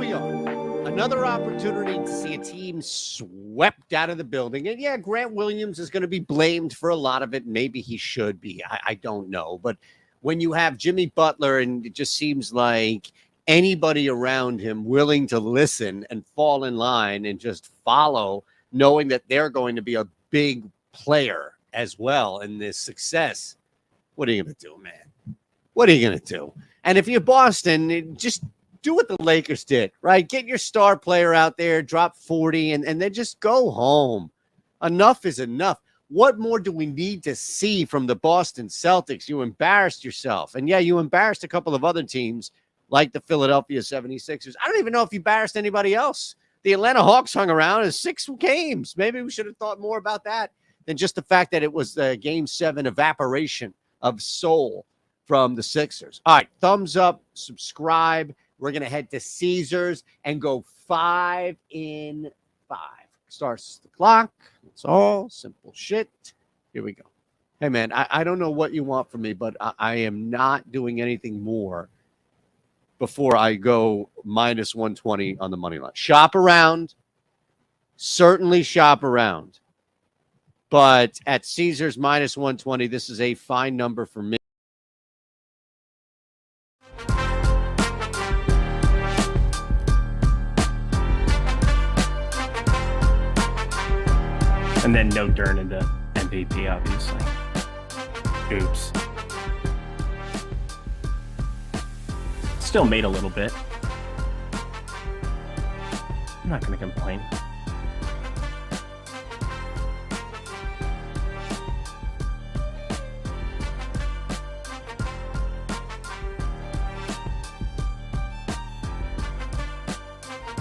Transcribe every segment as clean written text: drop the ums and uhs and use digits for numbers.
we are. Another opportunity to see a team swept out of the building. And yeah, Grant Williams is going to be blamed for a lot of it. Maybe he should be. I don't know. But when you have Jimmy Butler and it just seems like anybody around him willing to listen and fall in line and just follow, knowing that they're going to be a big player as well in this success, what are you going to do, man? What are you going to do? And if you're Boston, just do what the Lakers did, right? Get your star player out there, drop 40, and then just go home. Enough is enough. What more do we need to see from the Boston Celtics? You embarrassed yourself. And yeah, you embarrassed a couple of other teams like the Philadelphia 76ers. I don't even know if you embarrassed anybody else. The Atlanta Hawks hung around as 6 games. Maybe we should have thought more about that than just the fact that it was the Game 7 evaporation of soul from the Sixers. All right, thumbs up, subscribe. We're going to head to Caesars and go 5 in 5. Starts the clock. It's all simple shit. Here we go. Hey, man, I don't know what you want from me, but I am not doing anything more before I go minus 120 on the money line. Shop around. Certainly shop around. But at Caesars minus 120, this is a fine number for me. And then no Dern into MVP, obviously. Oops. Still made a little bit. I'm not going to complain.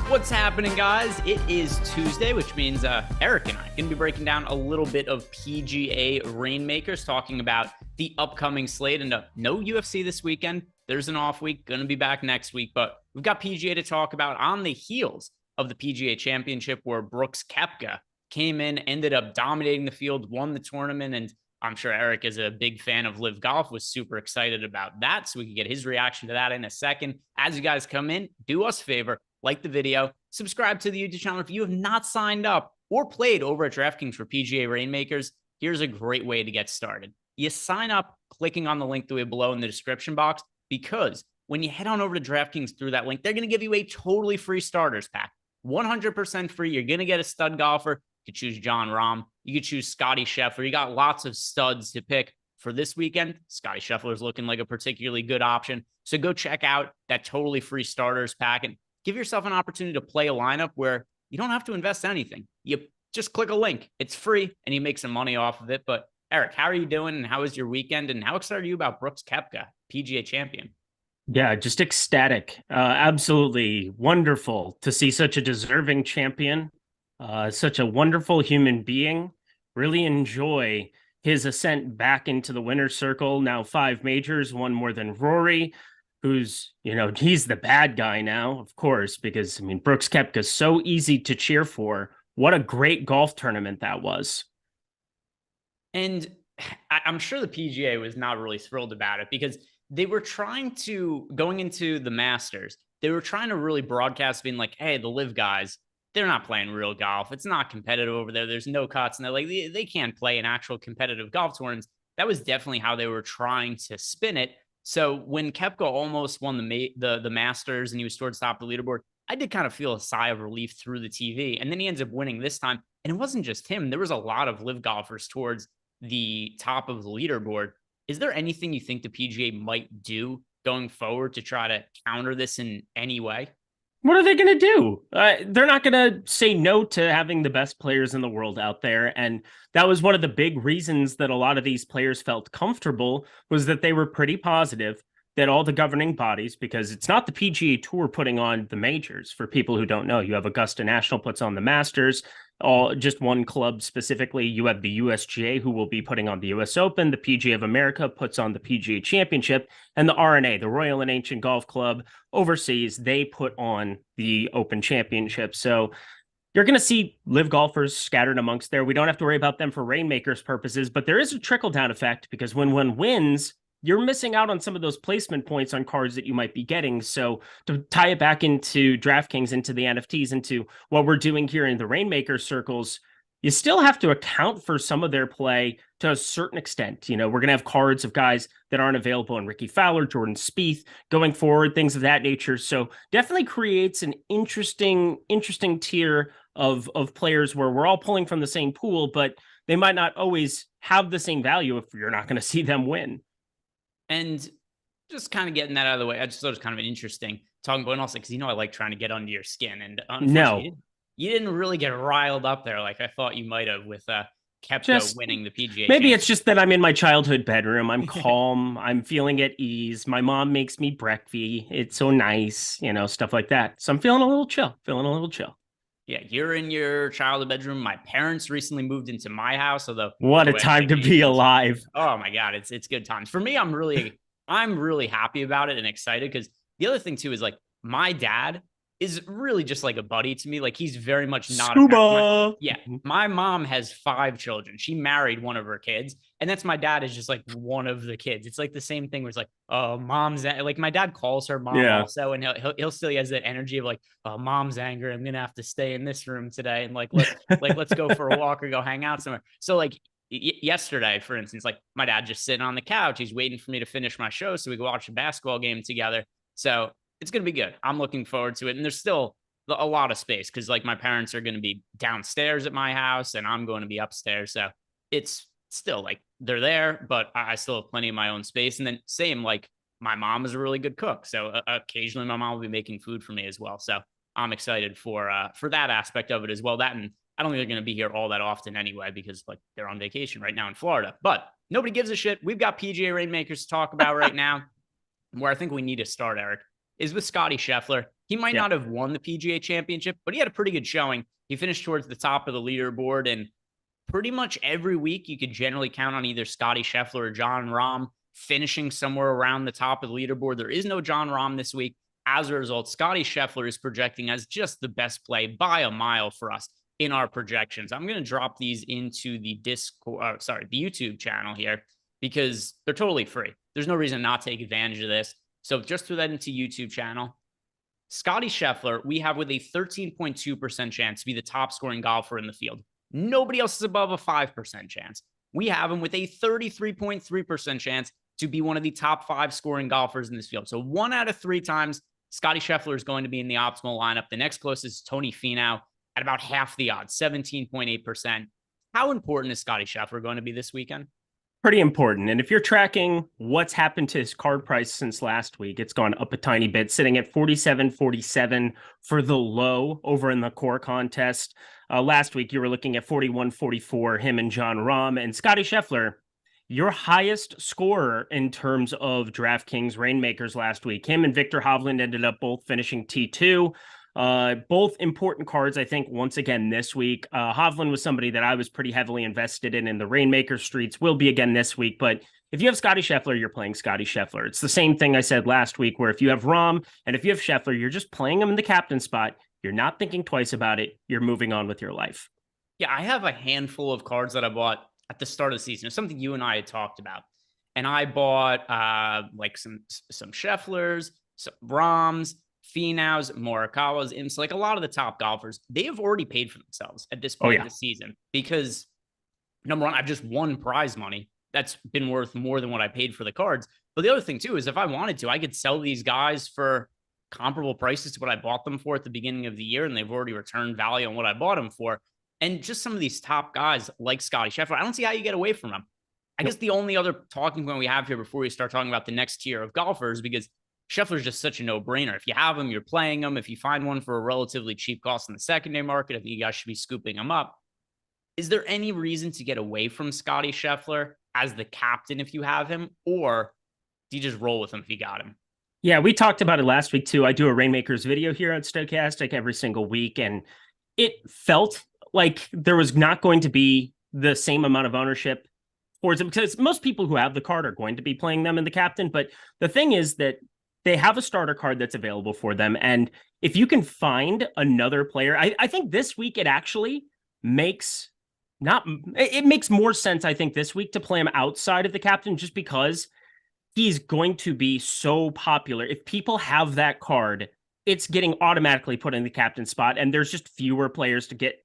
What's happening, guys? It is Tuesday, which means Eric and I are going to be breaking down a little bit of PGA Reignmakers, talking about the upcoming slate. And no UFC this weekend. There's an off week, going to be back next week. But we've got PGA to talk about on the heels of the PGA Championship, where Brooks Koepka came in, ended up dominating the field, won the tournament. And I'm sure Eric, is a big fan of Live Golf, was super excited about that. So we can get his reaction to that in a second. As you guys come in, do us a favor. Like the video, subscribe to the YouTube channel. If you have not signed up or played over at DraftKings for PGA Reignmakers, here's a great way to get started. You sign up clicking on the link that we have below in the description box, because when you head on over to DraftKings through that link, they're going to give you a totally free starters pack. 100% free. You're going to get a stud golfer. You could choose John Rahm. You could choose Scotty Scheffler. You got lots of studs to pick for this weekend. Scotty Scheffler is looking like a particularly good option. So go check out that totally free starters pack and give yourself an opportunity to play a lineup where you don't have to invest anything. You just click a link. It's free, and you make some money off of it. But Eric, how are you doing, and how was your weekend, and how excited are you about Brooks Koepka, PGA champion? Yeah, just ecstatic. Absolutely wonderful to see such a deserving champion, such a wonderful human being. Really enjoy his ascent back into the winner's circle. Now 5 majors, one more than Rory, who's, he's the bad guy now, of course, because, Brooks Koepka's so easy to cheer for. What a great golf tournament that was. And I'm sure the PGA was not really thrilled about it, because they were trying to, going into the Masters, they were trying to really broadcast being like, hey, the Live guys, they're not playing real golf. It's not competitive over there. There's no cuts. And they're like, they can't play in actual competitive golf tournaments. That was definitely how they were trying to spin it. So when Koepka almost won the Masters and he was towards the top of the leaderboard, I did kind of feel a sigh of relief through the TV. And then he ends up winning this time. And it wasn't just him. There was a lot of Live golfers towards the top of the leaderboard. Is there anything you think the PGA might do going forward to try to counter this in any way? What are they going to do? They're not going to say no to having the best players in the world out there. And that was one of the big reasons that a lot of these players felt comfortable, was that they were pretty positive that all the governing bodies, because it's not the PGA Tour putting on the majors. For people who don't know, you have Augusta National puts on the Masters, just one club specifically. You have the USGA, who will be putting on the US Open. The PGA of America puts on the PGA Championship, and the RNA, the Royal and Ancient Golf Club overseas, they put on the Open Championship. So you're going to see Live golfers scattered amongst there. We don't have to worry about them for Reignmakers purposes, but there is a trickle-down effect, because when one wins, you're missing out on some of those placement points on cards that you might be getting. So to tie it back into DraftKings, into the NFTs, into what we're doing here in the Rainmaker circles, you still have to account for some of their play to a certain extent. We're going to have cards of guys that aren't available in Ricky Fowler, Jordan Spieth going forward, things of that nature. So definitely creates an interesting tier of players where we're all pulling from the same pool, but they might not always have the same value if you're not going to see them win. And just kind of getting that out of the way, I just thought it was kind of an interesting talking point also, because I like trying to get under your skin. And unfortunately, you didn't really get riled up there like I thought you might have with Koepka winning the PGA. Maybe it's just that I'm in my childhood bedroom. I'm calm. I'm feeling at ease. My mom makes me breakfast. It's so nice, stuff like that. So I'm feeling a little chill. Yeah, you're in your childhood bedroom. My parents recently moved into my house, although what a time to be alive. Oh my God, it's good times. For me, I'm really happy about it and excited, because the other thing too is like my dad is really just like a buddy to me. Like he's very much not my mom has 5 children. She married one of her kids, and that's my dad is just like one of the kids. It's like the same thing where it's like, oh, mom's like my dad calls her mom also, and he'll still has that energy of like, oh, mom's angry, I'm gonna have to stay in this room today, and let's go for a walk or go hang out somewhere. So like yesterday, for instance, like my dad just sitting on the couch, he's waiting for me to finish my show so we can watch a basketball game together. So it's going to be good. I'm looking forward to it. And there's still a lot of space because like my parents are going to be downstairs at my house and I'm going to be upstairs. So it's still like they're there, but I still have plenty of my own space. And then same, like my mom is a really good cook. So occasionally my mom will be making food for me as well. So I'm excited for that aspect of it as well. That, and I don't think they're going to be here all that often anyway, because like they're on vacation right now in Florida, but nobody gives a shit. We've got PGA Reignmakers to talk about right now. Where I think we need to start, Eric, is with Scotty Scheffler. He might not have won the PGA Championship, but he had a pretty good showing. He finished towards the top of the leaderboard, and pretty much every week you could generally count on either Scotty Scheffler or Jon Rahm finishing somewhere around the top of the leaderboard. There is no Jon Rahm this week. As a result, Scotty Scheffler is projecting as just the best play by a mile for us in our projections. I'm going to drop these into the the YouTube channel here, because they're totally free. There's no reason not to take advantage of this. So just throw that into YouTube channel. Scotty Scheffler, we have with a 13.2% chance to be the top scoring golfer in the field. Nobody else is above a 5% chance. We have him with a 33.3% chance to be one of the top 5 scoring golfers in this field. So 1 out of 3 times, Scotty Scheffler is going to be in the optimal lineup. The next closest is Tony Finau at about half the odds, 17.8%. How important is Scotty Scheffler going to be this weekend? Pretty important. And if you're tracking what's happened to his card price since last week, it's gone up a tiny bit, sitting at 47.47 for the low over in the core contest. Last week, you were looking at 41.44, him and Jon Rahm. And Scotty Scheffler, your highest scorer in terms of DraftKings Reignmakers last week. Him and Victor Hovland ended up both finishing T2. Both important cards, I think, once again this week. Hovland was somebody that I was pretty heavily invested in the Rainmaker streets, will be again this week. But if you have Scotty Scheffler, you're playing Scotty Scheffler. It's the same thing I said last week, where if you have Rahm and if you have Scheffler, you're just playing him in the captain spot. You're not thinking twice about it. You're moving on with your life. Yeah, I have a handful of cards that I bought at the start of the season. It's something you and I had talked about. And I bought like some Schefflers, some Rahms, Finaus, Morikawas, Imps, like a lot of the top golfers. They have already paid for themselves at this point of the season, because number one, I've just won prize money that's been worth more than what I paid for the cards. But the other thing too is if I wanted to, I could sell these guys for comparable prices to what I bought them for at the beginning of the year, and they've already returned value on what I bought them for. And just some of these top guys like Scotty Scheffler, I don't see how you get away from them. I guess the only other talking point we have here before we start talking about the next tier of golfers, because Scheffler's just such a no-brainer. If you have him, you're playing him. If you find one for a relatively cheap cost in the secondary market, I think you guys should be scooping him up. Is there any reason to get away from Scotty Scheffler as the captain if you have him, or do you just roll with him if you got him? Yeah, we talked about it last week too. I do a Reignmakers video here on Stokastic every single week, and it felt like there was not going to be the same amount of ownership towards him, because most people who have the card are going to be playing them in the captain. But the thing is that they have a starter card that's available for them. And if you can find another player, I think this week it actually makes more sense, I think, this week to play him outside of the captain, just because he's going to be so popular. If people have that card, it's getting automatically put in the captain spot, and there's just fewer players to get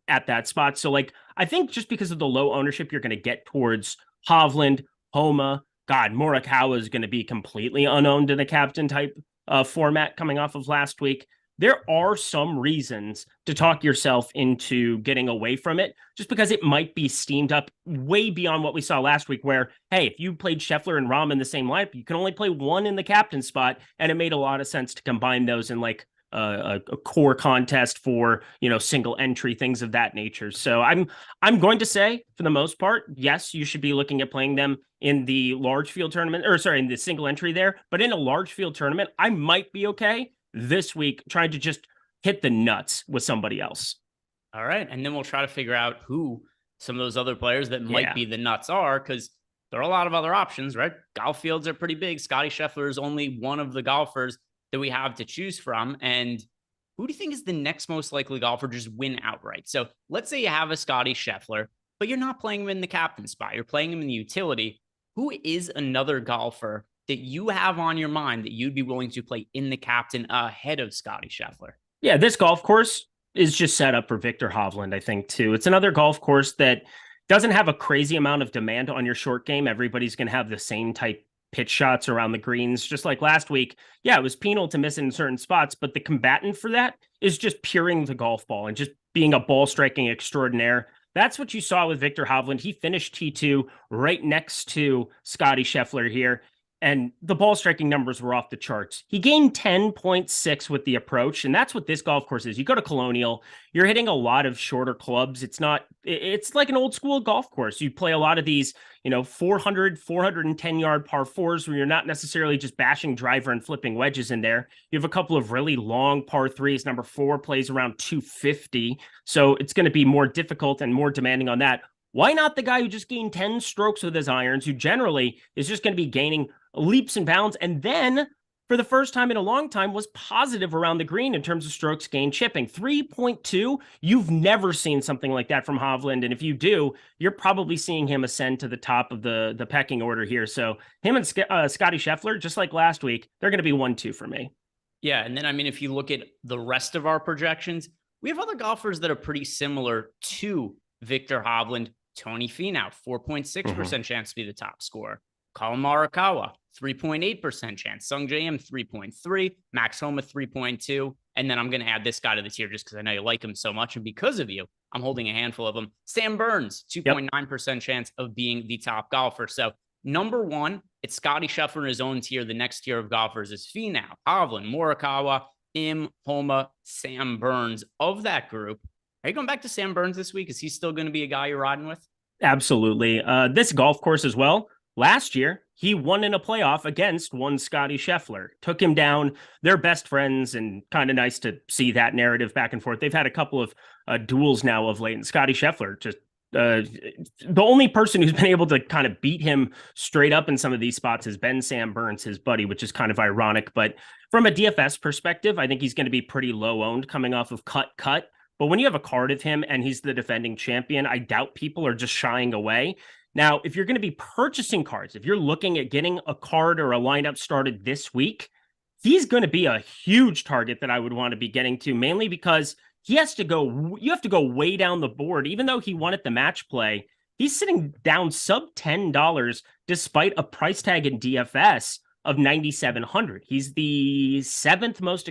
at that spot. So, like, I think just because of the low ownership, you're going to get towards Hovland, Homa. God, Morikawa is going to be completely unowned in a captain type format coming off of last week. There are some reasons to talk yourself into getting away from it, just because it might be steamed up way beyond what we saw last week, where, hey, if you played Scheffler and Rahm in the same lineup, you can only play one in the captain spot, and it made a lot of sense to combine those in like a core contest for, single entry, things of that nature. So I'm going to say, for the most part, yes, you should be looking at playing them in the large field tournament, in the single entry there, but in a large field tournament, I might be okay this week trying to just hit the nuts with somebody else. All right. And then we'll try to figure out who some of those other players that might be the nuts are, because there are a lot of other options, right? Golf fields are pretty big. Scotty Scheffler is only one of the golfers that we have to choose from. And who do you think is the next most likely golfer to just win outright? So let's say you have a Scotty Scheffler, but you're not playing him in the captain spot. You're playing him in the utility. Who is another golfer that you have on your mind that you'd be willing to play in the captain ahead of Scotty Scheffler? Yeah, this golf course is just set up for Viktor Hovland, I think, too. It's another golf course that doesn't have a crazy amount of demand on your short game. Everybody's going to have the same type pitch shots around the greens, just like last week. Yeah, it was penal to miss in certain spots, but the combatant for that is just puring the golf ball and just being a ball striking extraordinaire. That's what you saw with Viktor Hovland. He finished T2 right next to Scotty Scheffler here, and the ball striking numbers were off the charts. He gained 10.6 with the approach, and that's what this golf course is. You go to Colonial, you're hitting a lot of shorter clubs. It's like an old school golf course. You play a lot of these, 400, 410 yard par fours where you're not necessarily just bashing driver and flipping wedges in there. You have a couple of really long par threes. Number 4 plays around 250. So it's going to be more difficult and more demanding on that. Why not the guy who just gained 10 strokes with his irons, who generally is just going to be gaining leaps and bounds, and then for the first time in a long time was positive around the green in terms of strokes gained chipping. 3.2. You've never seen something like that from Hovland, and if you do, you're probably seeing him ascend to the top of the pecking order here. So him and Scotty Scheffler, just like last week, they're going to be 1-2 for me. Yeah, and then if you look at the rest of our projections, we have other golfers that are pretty similar to Viktor Hovland. Tony Finau, 4.6% chance to be the top scorer. Collin Morikawa, 3.8% chance. Sung J M, 3.3. Max Homa, 3.2. And then I'm going to add this guy to the tier just because I know you like him so much. And because of you, I'm holding a handful of them. Sam Burns, 2.9% chance of being the top golfer. So number 1, it's Scotty Scheffler in his own tier. The next tier of golfers is Finau, Hovland, Morikawa, Im, Homa, Sam Burns. Of that group, are you going back to Sam Burns this week? Is he still going to be a guy you're riding with? Absolutely. This golf course as well. Last year, he won in a playoff against one Scotty Scheffler. Took him down. They're best friends, and kind of nice to see that narrative back and forth. They've had a couple of duels now of late, and Scotty Scheffler just the only person who's been able to kind of beat him straight up in some of these spots has been Sam Burns, his buddy, which is kind of ironic. But from a DFS perspective, I think he's going to be pretty low owned coming off of cut. But when you have a card of him and he's the defending champion, I doubt people are just shying away. Now, if you're going to be purchasing cards, if you're looking at getting a card or a lineup started this week, he's going to be a huge target that I would want to be getting to, mainly because you have to go way down the board. Even though he won at the match play, he's sitting down sub $10 despite a price tag in DFS of $9,700. He's the 8th most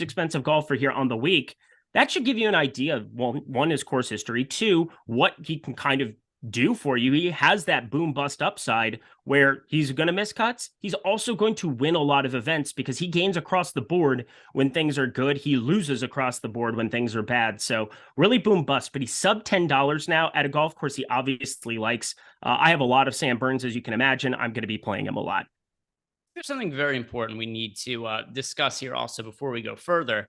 expensive golfer here on the week. That should give you an idea of, well, 1, his course history, 2, what he can kind of do for you. He has that boom bust upside where he's going to miss cuts. He's also going to win a lot of events because he gains across the board when things are good. He loses across the board when things are bad. So really boom bust, but he's sub $10 now at a golf course he obviously likes. I have a lot of Sam Burns, as you can imagine. I'm going to be playing him a lot. There's something very important we need to discuss here also before we go further.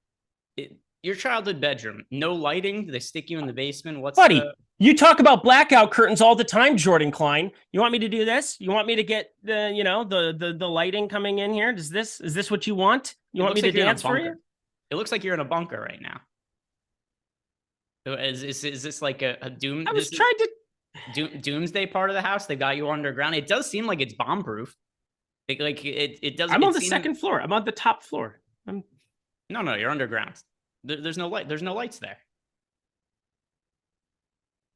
Your childhood bedroom, no lighting? Do they stick you in the basement? Buddy, you talk about blackout curtains all the time, Jordan Klein. You want me to do this? You want me to get the lighting coming in here? Is this what you want? You want me to dance for you? It looks like you're in a bunker right now. Is this like a doom? I was trying to doomsday part of the house. They got you underground. It does seem like it's bomb proof. Like it doesn't. I'm on the second floor. I'm on the top floor. No, you're underground. There's no light. There's no lights there.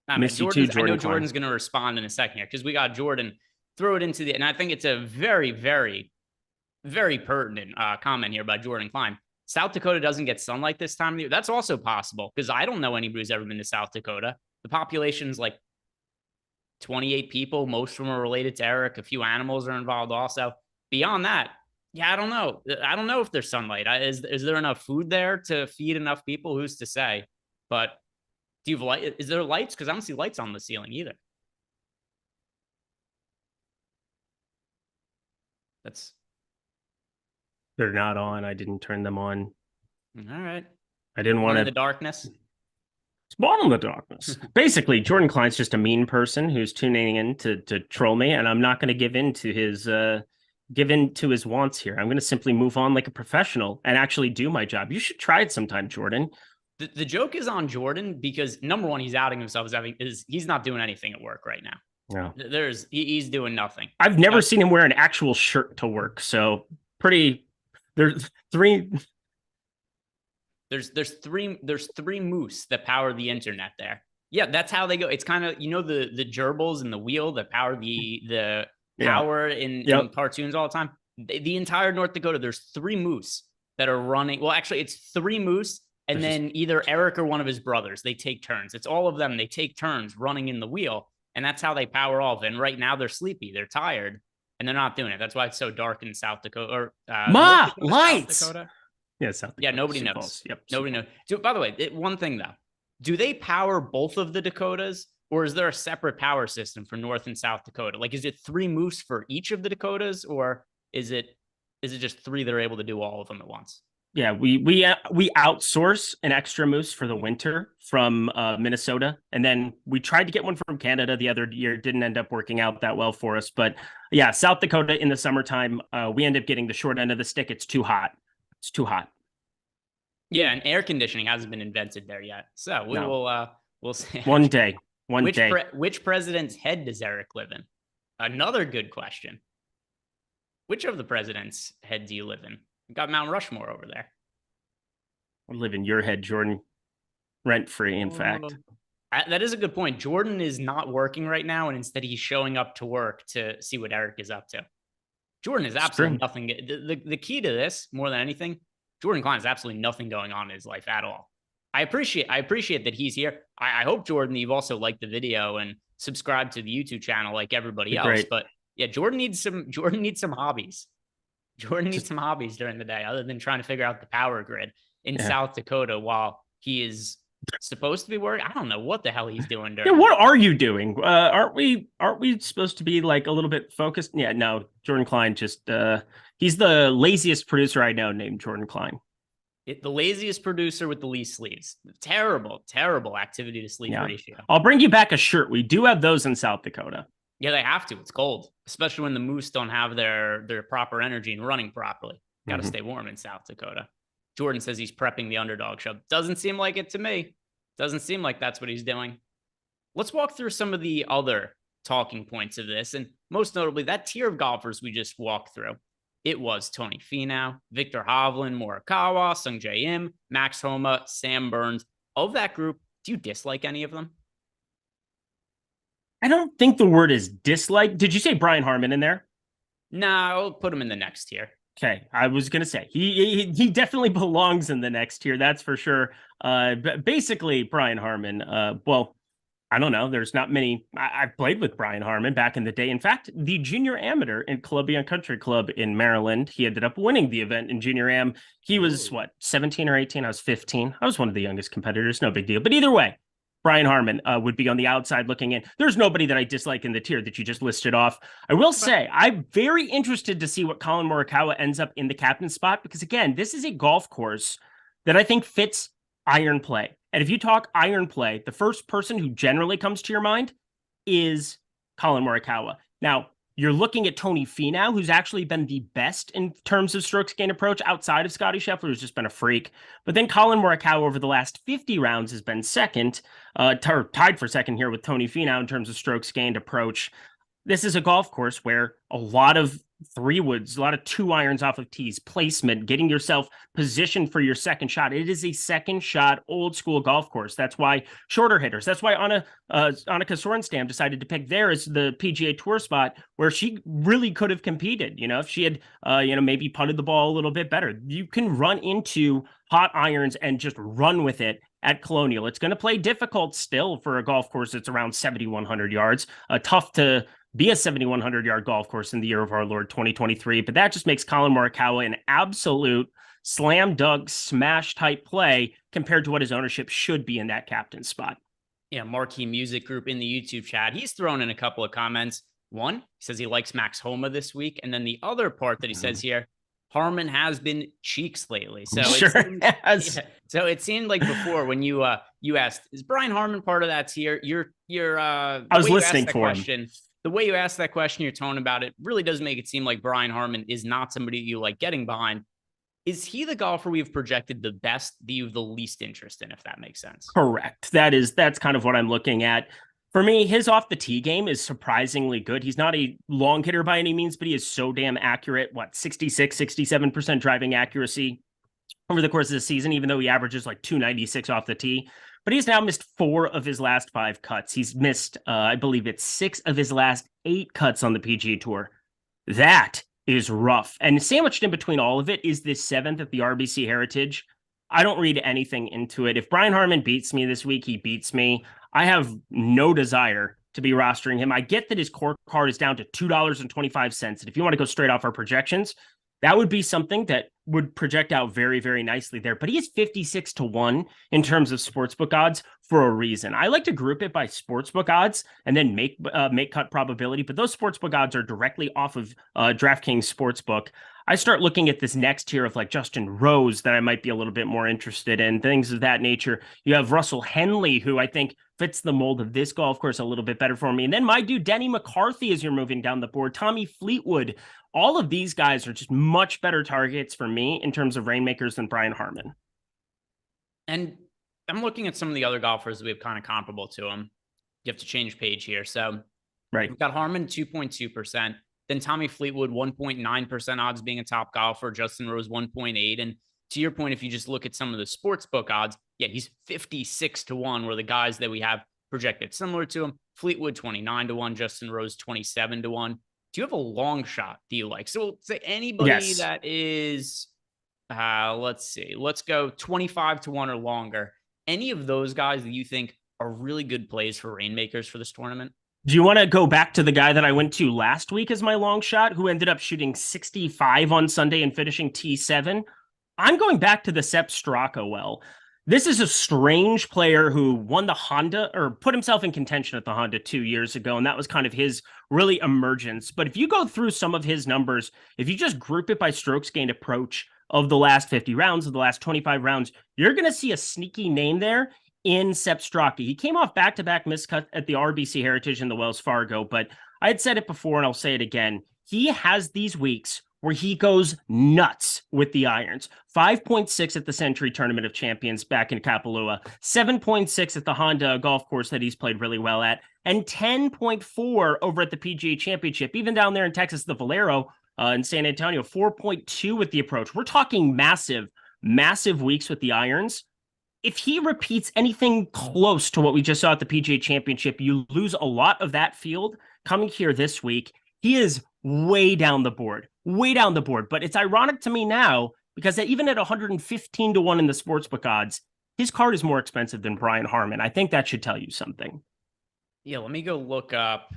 I know Jordan's going to respond in a second here because we got Jordan. Throw it into the, and I think it's a very, very, very pertinent comment here by Jordan Klein. South Dakota doesn't get sunlight this time of year. That's also possible because I don't know anybody who's ever been to South Dakota. The population's like 28 people. Most of them are related to Eric. A few animals are involved also. Beyond that, yeah, I don't know. I don't know if there's sunlight. Is there enough food there to feed enough people? Who's to say? But do you have light? Is there lights? Because I don't see lights on the ceiling either. They're not on. I didn't turn them on. All right. I didn't want to. In the darkness. It's born in the darkness. Basically, Jordan Klein's just a mean person who's tuning in to troll me, and I'm not going to give in to his wants here. I'm going to simply move on like a professional and actually do my job. You should try it sometime, Jordan. The joke is on Jordan because number one, he's outing himself as he's not doing anything at work right now. No, he's doing nothing. I've never seen him wear an actual shirt to work. So there's three moose that power the internet there. Yeah, that's how they go. It's kind of, the gerbils and the wheel that power the power in cartoons all the time. The entire North Dakota, there's 3 moose that are running. Well, actually, it's 3 moose. And then either Eric or one of his brothers, they take turns. It's all of them. They take turns running in the wheel. And that's how they power all of it. And right now they're sleepy. They're tired. And they're not doing it. That's why it's so dark in South Dakota. Lights. South Dakota. Yeah, South Dakota. Yeah, nobody knows. Falls. Yep. Nobody knows. So, by the way, one thing, though. Do they power both of the Dakotas? Or is there a separate power system for North and South Dakota? Like, is it 3 moose for each of the Dakotas? Or is it just 3 that are able to do all of them at once? Yeah, we outsource an extra moose for the winter from Minnesota, and then we tried to get one from Canada the other year. Didn't end up working out that well for us, but yeah, South Dakota in the summertime, we end up getting the short end of the stick. It's too hot. It's too hot. Yeah, and air conditioning hasn't been invented there yet, so we'll see. One day. Which president's head does Eric live in? Another good question. Which of the president's head do you live in? You got Mount Rushmore over there. I live in your head, Jordan. Rent-free, in fact. That is a good point. Jordan is not working right now, and instead he's showing up to work to see what Eric is up to. Jordan is absolutely nothing. The key to this, more than anything, Jordan Klein has absolutely nothing going on in his life at all. I appreciate that he's here. I hope, Jordan, you've also liked the video and subscribed to the YouTube channel like everybody else. Great. But yeah, Jordan needs some hobbies. Jordan needs some hobbies during the day other than trying to figure out the power grid in South Dakota while he is supposed to be working. I don't know what the hell he's doing during. Yeah, what are you doing? Aren't we supposed to be like a little bit focused? Yeah, no, Jordan Klein just he's the laziest producer I know named Jordan Klein. The laziest producer with the least sleeves. Terrible activity to sleep ratio. I'll bring you back a shirt. We do have those in South Dakota. Yeah, they have to. It's cold, especially when the moose don't have their proper energy and running properly. Got to stay warm in South Dakota. Jordan says he's prepping the underdog show. Doesn't seem like it to me. Doesn't seem like that's what he's doing. Let's walk through some of the other talking points of this, and most notably that tier of golfers we just walked through. It was Tony Finau, Victor Hovland, Morikawa, Sungjae Im, Max Homa, Sam Burns. Of that group, do you dislike any of them? I don't think the word is dislike. Did you say Brian Harman in there? No, I'll put him in the next tier. Okay, I was gonna say he definitely belongs in the next tier. That's for sure. Basically, Brian Harman. Well, I don't know. There's not many. I've played with Brian Harman back in the day. In fact, the junior amateur in Columbia Country Club in Maryland. He ended up winning the event in junior am. He was 17 or 18. I was 15. I was one of the youngest competitors. No big deal. But either way, Brian Harman would be on the outside looking in. There's nobody that I dislike in the tier that you just listed off. I will say I'm very interested to see what Collin Morikawa ends up in the captain spot, because again, this is a golf course that I think fits iron play. And if you talk iron play, the first person who generally comes to your mind is Collin Morikawa. Now, you're looking at Tony Finau, who's actually been the best in terms of strokes gained approach outside of Scotty Scheffler, who's just been a freak. But then Collin Morikawa over the last 50 rounds has been second, tied for second here with Tony Finau in terms of strokes gained approach. This is a golf course where a lot of three woods, a lot of 2 irons off of tees, placement, getting yourself positioned for your second shot. It is a second shot, old school golf course. That's why shorter hitters. That's why Annika Sorenstam decided to pick there as the PGA Tour spot where she really could have competed. If she had, maybe putted the ball a little bit better. You can run into hot irons and just run with it at Colonial. It's going to play difficult still for a golf course that's around 7,100 yards. Tough to be a 7,100-yard golf course in the year of our Lord 2023, but that just makes Collin Morikawa an absolute slam dunk smash type play compared to what his ownership should be in that captain spot. Yeah, Marquee Music Group in the YouTube chat, he's thrown in a couple of comments. One, he says he likes Max Homa this week, and then the other part that he says here, Harman has been cheeks lately. So so it seemed like before when you asked, is Brian Harman part of that tier? I was listening for him. The way you asked that question, your tone about it really does make it seem like Brian Harman is not somebody you like getting behind. Is he the golfer we've projected the best that you have the least interest in, if that makes sense? Correct. That's kind of what I'm looking at. For me, his off the tee game is surprisingly good. He's not a long hitter by any means, but he is so damn accurate. 66, 67% driving accuracy over the course of the season, even though he averages like 296 off the tee. But he's now missed 4 of his last 5 cuts. He's missed, I believe it's 6 of his last 8 cuts on the PGA Tour. That is rough. And sandwiched in between all of it is this 7th at the RBC Heritage. I don't read anything into it. If Brian Harman beats me this week, he beats me. I have no desire to be rostering him. I get that his core card is down to $2.25. And if you want to go straight off our projections, that would be something that would project out very, very nicely there. But he is 56 to 1 in terms of sportsbook odds for a reason. I like to group it by sportsbook odds and then make cut probability. But those sportsbook odds are directly off of DraftKings Sportsbook. I start looking at this next tier of like Justin Rose that I might be a little bit more interested in, things of that nature. You have Russell Henley, who I think fits the mold of this golf course a little bit better for me. And then my dude, Denny McCarthy, as you're moving down the board, Tommy Fleetwood. All of these guys are just much better targets for me in terms of Reignmakers than Brian Harman. And I'm looking at some of the other golfers that we have kind of comparable to him. You have to change page here. So we've got Harman 2.2%. Then Tommy Fleetwood, 1.9% odds being a top golfer. Justin Rose, 1.8. And to your point, if you just look at some of the sports book odds, yeah, he's 56 to 1, where the guys that we have projected similar to him. Fleetwood, 29 to 1. Justin Rose, 27 to 1. Do you have a long shot do you like? So we'll say anybody that is, let's see, let's go 25 to 1 or longer. Any of those guys that you think are really good plays for Reignmakers for this tournament? Do you want to go back to the guy that I went to last week as my long shot, who ended up shooting 65 on Sunday and finishing T7? I'm going back to the Sepp Straka well. This is a strange player who won the Honda, or put himself in contention at the Honda 2 years ago, and that was kind of his really emergence. But if you go through some of his numbers, if you just group it by strokes gained approach of the last 50 rounds, of the last 25 rounds, you're going to see a sneaky name there in Sepp Straka. He came off back-to-back miscuts at the RBC Heritage and the Wells Fargo, but I had said it before and I'll say it again. He has these weeks where he goes nuts with the irons. 5.6 at the Century Tournament of Champions back in Kapalua, 7.6 at the Honda golf course that he's played really well at, and 10.4 over at the PGA Championship. Even down there in Texas, the Valero in San Antonio, 4.2 with the approach. We're talking massive, massive weeks with the irons. If he repeats anything close to what we just saw at the PGA Championship, you lose a lot of that field coming here this week. He is way down the board. But it's ironic to me now because even at 115 to 1 in the sportsbook odds, his card is more expensive than Brian Harman. I think that should tell you something. Yeah, let me go look up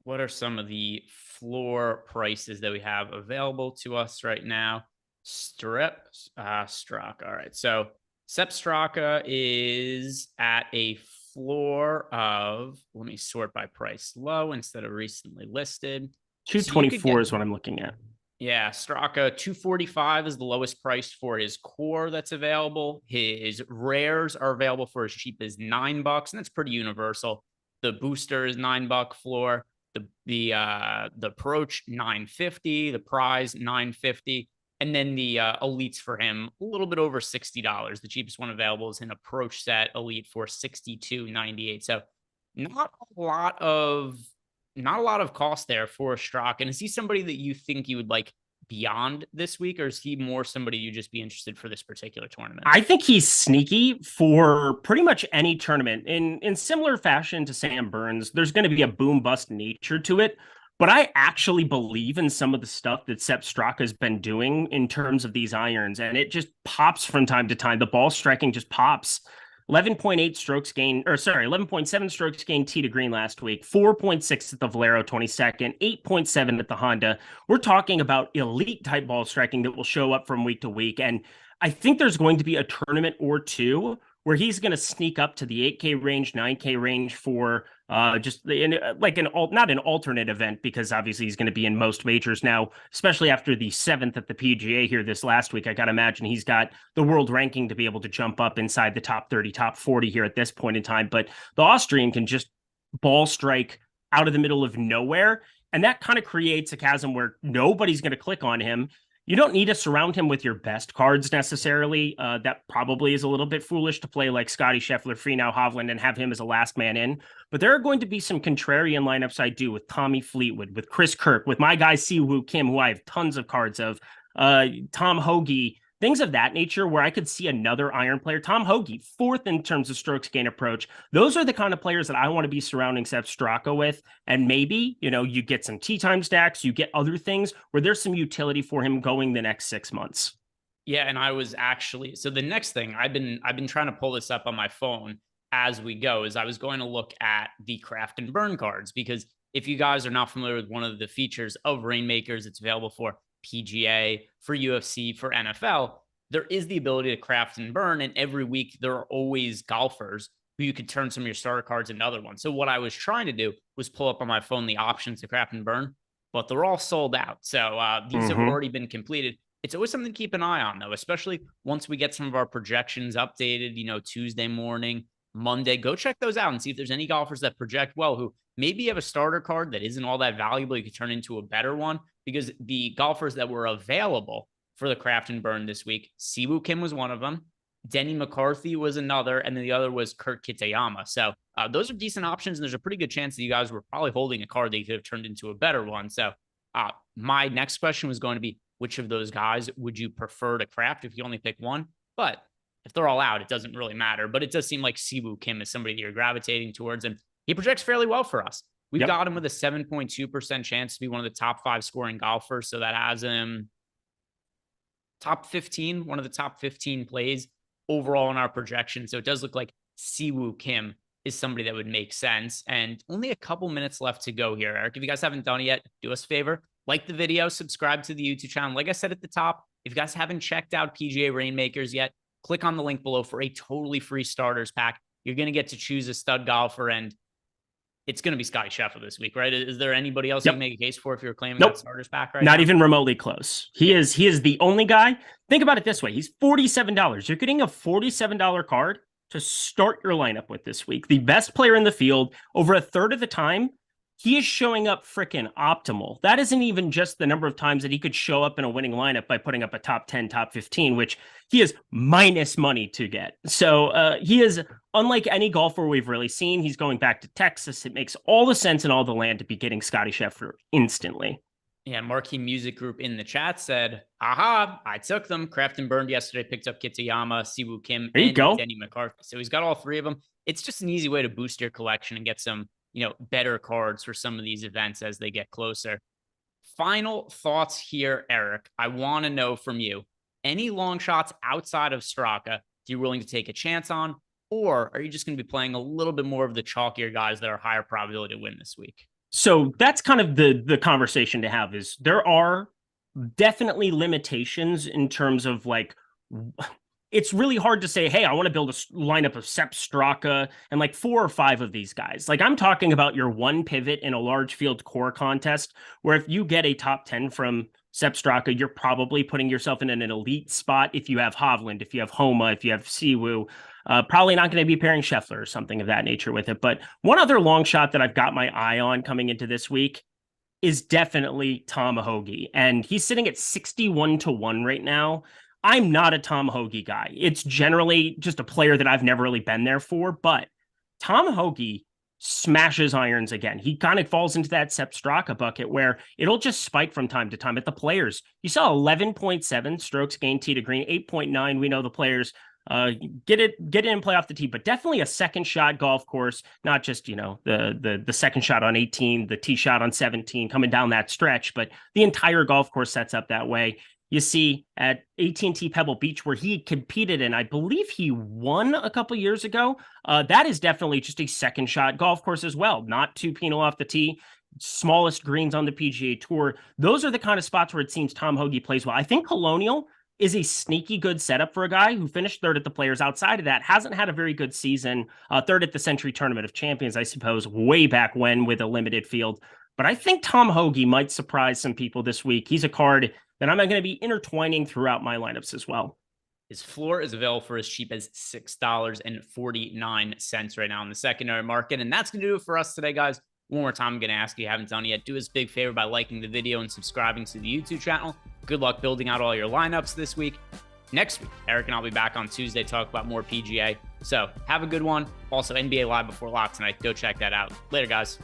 what are some of the floor prices that we have available to us right now. Straka. All right, so Sepp Straka is at a floor of, let me sort by price low instead of recently listed. 224 is what I'm looking at. Yeah, Straka 245 is the lowest price for his core that's available. His rares are available for as cheap as $9, and that's pretty universal. The booster is $9 floor. The approach $950, the prize $950, and then the elites for him a little bit over $60. The cheapest one available is an approach set elite for $62.98. So not a lot of not a lot of cost there for Straka. And is he somebody that you think you would like beyond this week, or is he more somebody you just be interested for this particular tournament? I think he's sneaky for pretty much any tournament. In similar fashion to Sam Burns, there's going to be a boom bust nature to it. But I actually believe in some of the stuff that Sepp Straka has been doing in terms of these irons, and it just pops from time to time. The ball striking just pops. 11.8 strokes gained, 11.7 strokes gained tee to green last week, 4.6 at the Valero 22nd, 8.7 at the Honda. We're talking about elite type ball striking that will show up from week to week. And I think there's going to be a tournament or two where he's going to sneak up to the 8K range, 9K range for not an alternate event, because obviously he's going to be in most majors now, especially after the 7th at the PGA here this last week. I got to imagine he's got the world ranking to be able to jump up inside the top 30, top 40 here at this point in time. But the Austrian can just ball strike out of the middle of nowhere. And that kind of creates a chasm where nobody's going to click on him. You don't need to surround him with your best cards necessarily. That probably is a little bit foolish to play like Scotty Scheffler, Finau, Hovland, and have him as a last man in. But there are going to be some contrarian lineups I do with Tommy Fleetwood, with Chris Kirk, with my guy Siwoo Kim, who I have tons of cards of, Tom Hoge, things of that nature where I could see another iron player. Tom Hoge, 4th in terms of strokes gain approach. Those are the kind of players that I want to be surrounding Sepp Straka with. And maybe, you get some tee time stacks, you get other things where there's some utility for him going the next 6 months. Yeah, and I was actually, so the next thing I've been trying to pull this up on my phone as we go is I was going to look at the craft and burn cards, because if you guys are not familiar with one of the features of Reignmakers, it's available for PGA, for UFC, for NFL, there is the ability to craft and burn. And every week there are always golfers who you could turn some of your starter cards into other ones. So what I was trying to do was pull up on my phone the options to craft and burn, but they're all sold out. So these have already been completed. It's always something to keep an eye on, though, especially once we get some of our projections updated, Tuesday morning, Monday. Go check those out and see if there's any golfers that project well who maybe have a starter card that isn't all that valuable. You could turn into a better one, because the golfers that were available for the craft and burn this week, Siwoo Kim was one of them. Denny McCarthy was another. And then the other was Kurt Kitayama. So those are decent options. And there's a pretty good chance that you guys were probably holding a card that you could have turned into a better one. So my next question was going to be, which of those guys would you prefer to craft if you only pick one? But if they're all out, it doesn't really matter. But it does seem like Siwoo Kim is somebody that you're gravitating towards, and he projects fairly well for us. We've got him with a 7.2% chance to be one of the top 5 scoring golfers. So that has him top 15, one of the top 15 plays overall in our projection. So it does look like Siwoo Kim is somebody that would make sense. And only a couple minutes left to go here, Eric. If you guys haven't done it yet, do us a favor. Like the video, subscribe to the YouTube channel. Like I said at the top, if you guys haven't checked out PGA Reignmakers yet, click on the link below for a totally free starters pack. You're going to get to choose a stud golfer, and it's going to be Scotty Scheffler this week, right? Is there anybody else you can make a case for if you're claiming that starters pack right now? Not even remotely close. He is the only guy. Think about it this way. He's $47. You're getting a $47 card to start your lineup with this week. The best player in the field, over a third of the time, he is showing up freaking optimal. That isn't even just the number of times that he could show up in a winning lineup by putting up a top 10, top 15, which he is minus money to get. So he is unlike any golfer we've really seen. He's going back to Texas. It makes all the sense in all the land to be getting Scotty Scheffler instantly. Yeah, Marquee Music Group in the chat said, aha, I took them. Craft and burned yesterday, picked up Kitayama, Siwoo Kim, and Denny McCarthy. So he's got all 3 of them. It's just an easy way to boost your collection and get some better cards for some of these events as they get closer. Final thoughts here, Eric. I want to know from you, any long shots outside of Straka you're willing to take a chance on, or are you just going to be playing a little bit more of the chalkier guys that are higher probability to win this week? So that's kind of the conversation to have. Is there are definitely limitations in terms of like, it's really hard to say, hey, I want to build a lineup of Sepp Straka and like 4 or 5 of these guys. Like I'm talking about your one pivot in a large field core contest, where if you get a top 10 from Sepp Straka, you're probably putting yourself in an elite spot. If you have Hovland, if you have Homa, if you have Siwoo, probably not going to be pairing Scheffler or something of that nature with it. But one other long shot that I've got my eye on coming into this week is definitely Tom Hoge. And he's sitting at 61-1 right now. I'm not a Tom Hoge guy. It's generally just a player that I've never really been there for, but Tom Hoge smashes irons again. He kind of falls into that Sepp Straka bucket where it'll just spike from time to time. At the Players, you saw 11.7 strokes gained tee to green, 8.9. We know the Players get in and play off the tee, but definitely a second shot golf course, not just, the second shot on 18, the tee shot on 17 coming down that stretch, but the entire golf course sets up that way. You see at AT&T Pebble Beach, where he competed and I believe he won a couple years ago. That is definitely just a second shot golf course as well. Not too penal off the tee, smallest greens on the PGA Tour. Those are the kind of spots where it seems Tom Hoge plays well. I think Colonial is a sneaky good setup for a guy who finished third at the Players. Outside of that, hasn't had a very good season. Third at the Century Tournament of Champions, I suppose, way back when with a limited field. But I think Tom Hoge might surprise some people this week. He's a card that I'm going to be intertwining throughout my lineups as well. His floor is available for as cheap as $6.49 right now in the secondary market. And that's going to do it for us today, guys. One more time, I'm going to ask you haven't done it yet. Do us a big favor by liking the video and subscribing to the YouTube channel. Good luck building out all your lineups this week. Next week, Eric and I'll be back on Tuesday to talk about more PGA. So have a good one. Also, NBA Live Before Lock tonight. Go check that out. Later, guys.